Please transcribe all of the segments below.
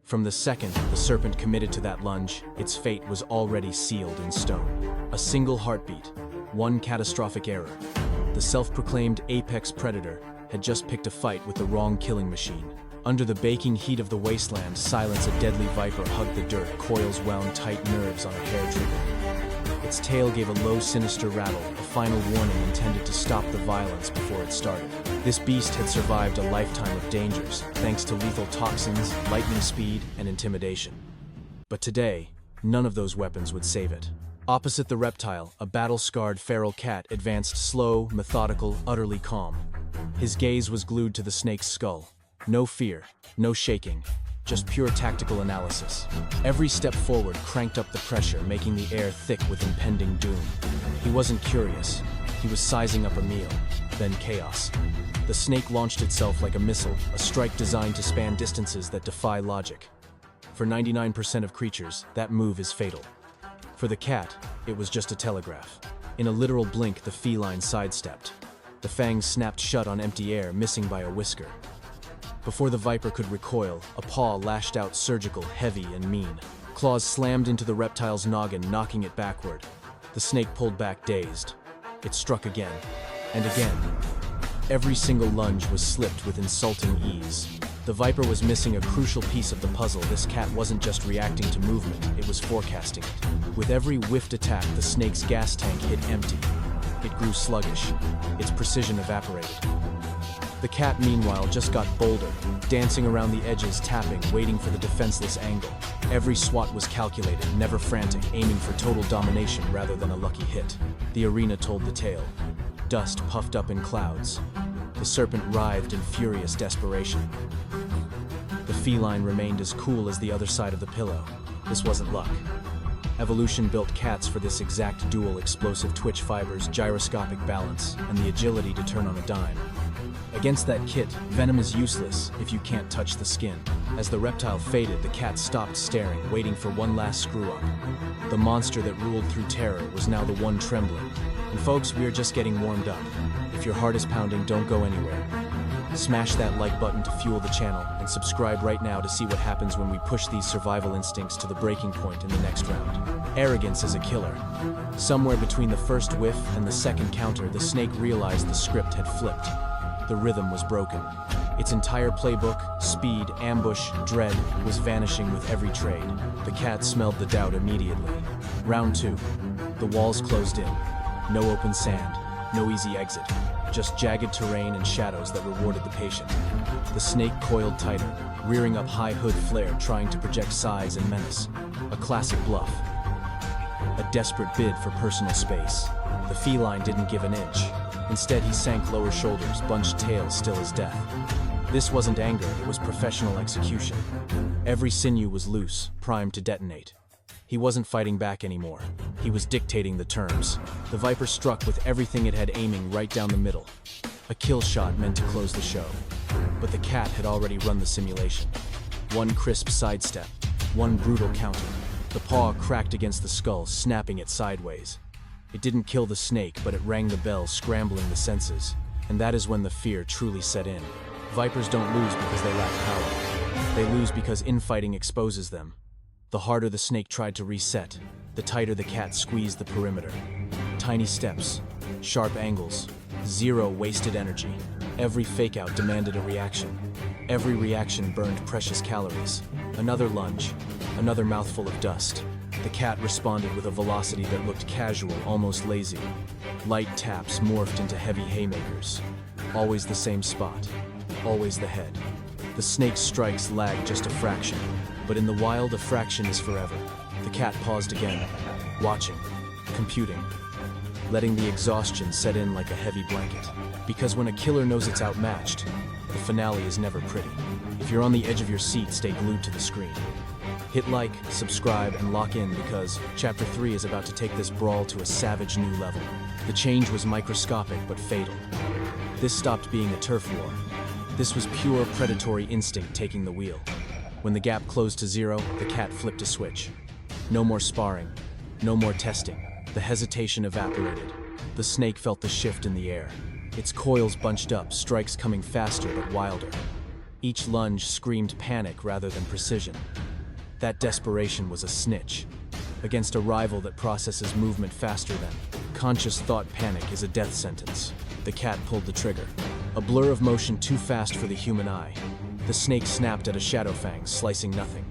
From the second the serpent committed to that lunge, its fate was already sealed in stone. A single heartbeat, one catastrophic error. The self-proclaimed apex predator had just picked a fight with the wrong killing machine. Under the baking heat of the wasteland, silence, a deadly viper hugged the dirt, coils wound tight, nerves on a hair trigger. Its tail gave a low, sinister rattle, a final warning intended to stop the violence before it started. This beast had survived a lifetime of dangers, thanks to lethal toxins, lightning speed, and intimidation. But today, none of those weapons would save it. Opposite the reptile, a battle-scarred feral cat advanced slow, methodical, utterly calm. His gaze was glued to the snake's skull. No fear, no shaking, just pure tactical analysis. Every step forward cranked up the pressure, making the air thick with impending doom. He wasn't curious. He was sizing up a meal, then chaos. The snake launched itself like a missile, a strike designed to span distances that defy logic. For 99% of creatures, that move is fatal. For the cat, it was just a telegraph. In a literal blink, the feline sidestepped. The fangs snapped shut on empty air, missing by a whisker. Before the viper could recoil, a paw lashed out, surgical, heavy, and mean. Claws slammed into the reptile's noggin, knocking it backward. The snake pulled back, dazed. It struck again, and again. Every single lunge was slipped with insulting ease. The viper was missing a crucial piece of the puzzle. This cat wasn't just reacting to movement, it was forecasting it. With every whiffed attack, the snake's gas tank hit empty. It grew sluggish. Its precision evaporated. The cat, meanwhile, just got bolder, dancing around the edges, tapping, waiting for the defenseless angle. Every swat was calculated, never frantic, aiming for total domination rather than a lucky hit. The arena told the tale. Dust puffed up in clouds. The serpent writhed in furious desperation. The feline remained as cool as the other side of the pillow. This wasn't luck. Evolution built cats for this exact duel: explosive twitch fibers, gyroscopic balance, and the agility to turn on a dime. Against that kit, Venom is useless if you can't touch the skin. As the reptile faded, the cat stopped staring, waiting for one last screw-up. The monster that ruled through terror was now the one trembling. And folks, we are just getting warmed up. If your heart is pounding, don't go anywhere. Smash that like button to fuel the channel, and subscribe right now to see what happens when we push these survival instincts to the breaking point in the next round. Arrogance is a killer. Somewhere between the first whiff and the second counter, the snake realized the script had flipped. The rhythm was broken. Its entire playbook, speed, ambush, dread, was vanishing with every trade. The cat smelled the doubt immediately. Round 2. The walls closed in. No open sand, no easy exit. Just jagged terrain and shadows that rewarded the patient. The snake coiled tighter, rearing up high hood flare, trying to project size and menace. A classic bluff. A desperate bid for personal space. The feline didn't give an inch. Instead, he sank lower shoulders, bunched tail still as death. This wasn't anger, it was professional execution. Every sinew was loose, primed to detonate. He wasn't fighting back anymore. He was dictating the terms. The viper struck with everything it had, aiming right down the middle. A kill shot meant to close the show. But the cat had already run the simulation. One crisp sidestep, one brutal counter. The paw cracked against the skull, snapping it sideways. It didn't kill the snake, but it rang the bell, scrambling the senses. And that is when the fear truly set in. Vipers don't lose because they lack power. They lose because infighting exposes them. The harder the snake tried to reset, the tighter the cat squeezed the perimeter. Tiny steps, sharp angles, zero wasted energy. Every fake-out demanded a reaction. Every reaction burned precious calories. Another lunge, another mouthful of dust. The cat responded with a velocity that looked casual, almost lazy. Light taps morphed into heavy haymakers. Always the same spot, always the head. The snake's strikes lagged just a fraction, but in the wild, a fraction is forever. The cat paused again, watching, computing, letting the exhaustion set in like a heavy blanket. Because when a killer knows it's outmatched, the finale is never pretty. If you're on the edge of your seat, stay glued to the screen. Hit like, subscribe, and lock in, because Chapter 3 is about to take this brawl to a savage new level. The change was microscopic but fatal. This stopped being a turf war. This was pure predatory instinct taking the wheel. When the gap closed to zero, the cat flipped a switch. No more sparring, no more testing. The hesitation evaporated. The snake felt the shift in the air. Its coils bunched up, strikes coming faster but wilder. Each lunge screamed panic rather than precision. That desperation was a snitch. Against a rival that processes movement faster than conscious thought, panic is a death sentence. The cat pulled the trigger. A blur of motion too fast for the human eye. The snake snapped at a shadow fang, slicing nothing.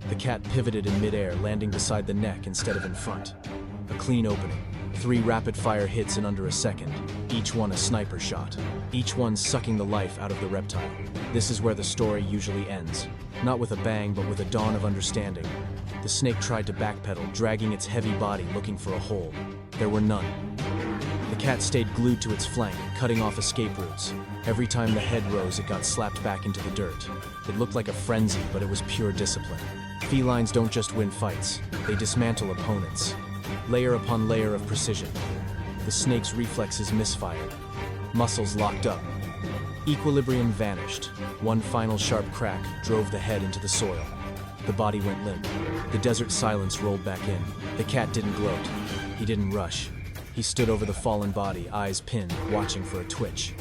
The cat pivoted in midair, landing beside the neck instead of in front. A clean opening. 3 rapid-fire hits in under a second, each one a sniper shot, each one sucking the life out of the reptile. This is where the story usually ends. Not with a bang, but with a dawn of understanding. The snake tried to backpedal, dragging its heavy body looking for a hole. There were none. The cat stayed glued to its flank, cutting off escape routes. Every time the head rose, it got slapped back into the dirt. It looked like a frenzy, but it was pure discipline. Felines don't just win fights, they dismantle opponents. Layer upon layer of precision. The snake's reflexes misfired. Muscles locked up. Equilibrium vanished. One final sharp crack drove the head into the soil. The body went limp. The desert silence rolled back in. The cat didn't gloat. He didn't rush. He stood over the fallen body, eyes pinned, watching for a twitch.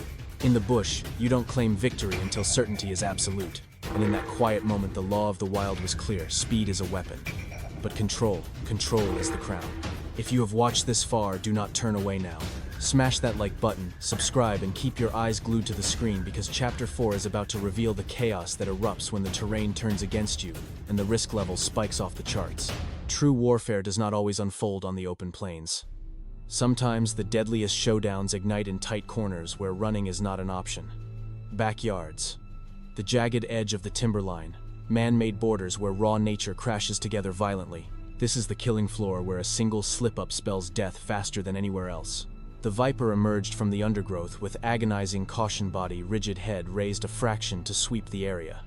In the bush, you don't claim victory until certainty is absolute. And in that quiet moment, the law of the wild was clear. Speed is a weapon. But control is the crown. If you have watched this far, do not turn away now. Smash that like button, subscribe, and keep your eyes glued to the screen, because Chapter 4 is about to reveal the chaos that erupts when the terrain turns against you and the risk level spikes off the charts. True warfare does not always unfold on the open plains. Sometimes the deadliest showdowns ignite in tight corners where running is not an option. Backyards. The jagged edge of the timberline. Man-made borders where raw nature crashes together violently. This is the killing floor where a single slip-up spells death faster than anywhere else. The viper emerged from the undergrowth with agonizing caution, body, rigid head raised a fraction to sweep the area.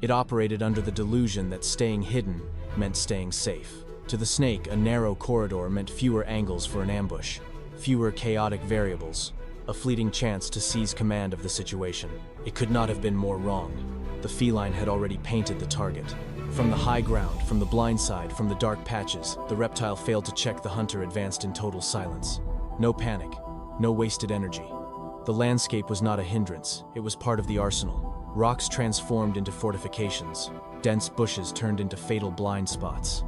It operated under the delusion that staying hidden meant staying safe. To the snake, a narrow corridor meant fewer angles for an ambush, fewer chaotic variables, a fleeting chance to seize command of the situation. It could not have been more wrong. The feline had already painted the target. From the high ground, from the blind side, from the dark patches, the reptile failed to check. The hunter advanced in total silence. No panic, no wasted energy. The landscape was not a hindrance, it was part of the arsenal. Rocks transformed into fortifications, dense bushes turned into fatal blind spots.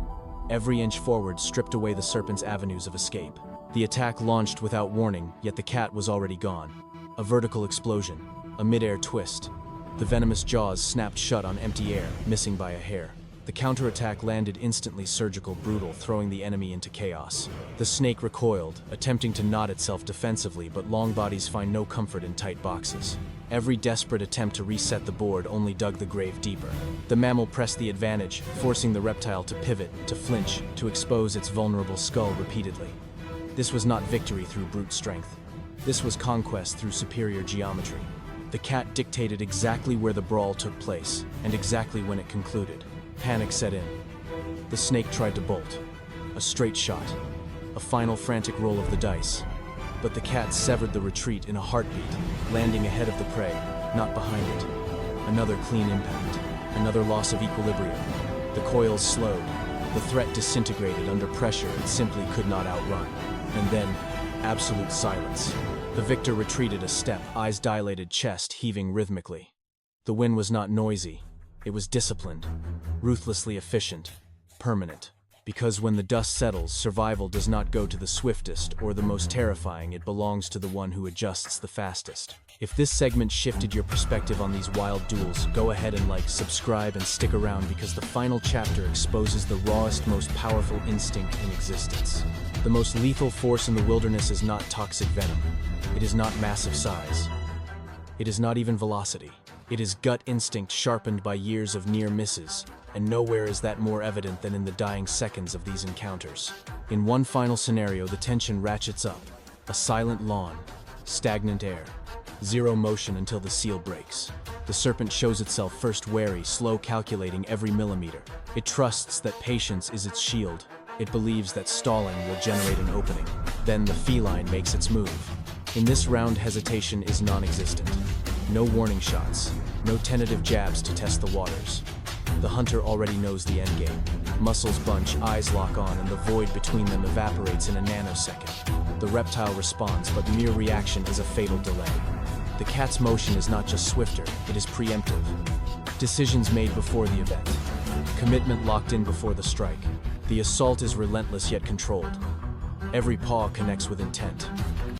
Every inch forward stripped away the serpent's avenues of escape. The attack launched without warning, yet the cat was already gone. A vertical explosion, a mid-air twist. The venomous jaws snapped shut on empty air, missing by a hair. The counterattack landed instantly, surgical, brutal, throwing the enemy into chaos. The snake recoiled, attempting to knot itself defensively, but long bodies find no comfort in tight boxes. Every desperate attempt to reset the board only dug the grave deeper. The mammal pressed the advantage, forcing the reptile to pivot, to flinch, to expose its vulnerable skull repeatedly. This was not victory through brute strength. This was conquest through superior geometry. The cat dictated exactly where the brawl took place, and exactly when it concluded. Panic set in. The snake tried to bolt. A straight shot. A final frantic roll of the dice. But the cat severed the retreat in a heartbeat, landing ahead of the prey, not behind it. Another clean impact. Another loss of equilibrium. The coils slowed. The threat disintegrated under pressure it simply could not outrun. And then, absolute silence. The victor retreated a step, eyes dilated, chest heaving rhythmically. The win was not noisy. It was disciplined, ruthlessly efficient, permanent. Because when the dust settles, survival does not go to the swiftest or the most terrifying, it belongs to the one who adjusts the fastest. If this segment shifted your perspective on these wild duels, go ahead and like, subscribe, and stick around, because the final chapter exposes the rawest, most powerful instinct in existence. The most lethal force in the wilderness is not toxic venom. It is not massive size. It is not even velocity. It is gut instinct sharpened by years of near misses, and nowhere is that more evident than in the dying seconds of these encounters. In one final scenario, the tension ratchets up. A silent lawn, stagnant air, zero motion until the seal breaks. The serpent shows itself first, wary, slow, calculating every millimeter. It trusts that patience is its shield. It believes that stalling will generate an opening. Then the feline makes its move. In this round, hesitation is non-existent. No warning shots, no tentative jabs to test the waters. The hunter already knows the endgame. Muscles bunch, eyes lock on, and the void between them evaporates in a nanosecond. The reptile responds, but mere reaction is a fatal delay. The cat's motion is not just swifter, it is preemptive. Decisions made before the event. Commitment locked in before the strike. The assault is relentless yet controlled. Every paw connects with intent.